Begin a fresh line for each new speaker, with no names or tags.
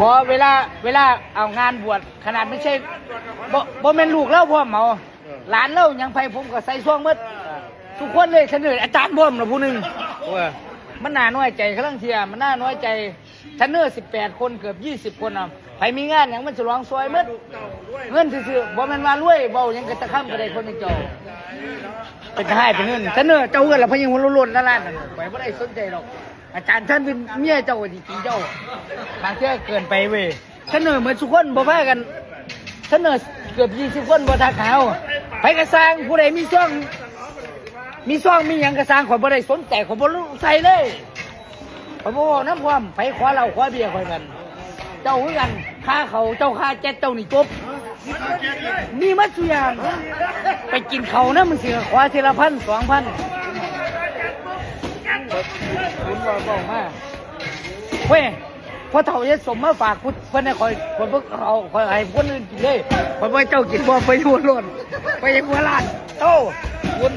บอเวลาเอางานบวชขนาดไม่ใช่บ่แม่นลูกเล่าพ่อมเอาหลานเล่ายังไผผมก็ใส่ช่วงมืดทุกคนเลยเสนออาจารย์พ่อมนะผู้หนึ่งมันน่าน้อยใจกำลังเทียมันน่าน้อยใจเสนอ18 คนเกือบ20 คนอ่ะใครมีงานอย่างมันจะร้องซอยมืดเงินซื่อๆบ่แม่นว่ารวยเบายังกระตะค่ำกระไดคนในจอเป็นให้เป็นเงินเสนอเจ้าเงินละพยังหัวล้นๆล้านๆไปไม่ได้สนใจหรอกอาจารย์ท่านเป็นเมียเจ้าจริงๆเจ้าบางเที่ยเกินไปเว้ยเสนอเหมือนทุกคนบ่พากันเสนอเกือบ20 คนบ่ทักหาไปกระสร้างผู้ใดมีช่องมีหยังกระสร้างข่อยบ่ได้สนใจข่อยบ่รู้ใส่เลยข่อยบ่น้ำความไปขวาเหล้าขวาเบียร์ข่อยกันเจ้าคือกันค่าเขาเจ้าค่าเจ็ดเจ้านี่จบมีมัดทุกอย่างไปกินเขานะมึงสิขวาทีละ1,000 2,000คุณบอกมาเว้ยพอเท่าเยสมมาฝากคุณเพื่อนให้คอยเพิ่งเอาคอยให้คนอื่นกินเลยคอยไปเจ้ากินบ่ไปหัวโลนไปหัวล้านโต้คุณ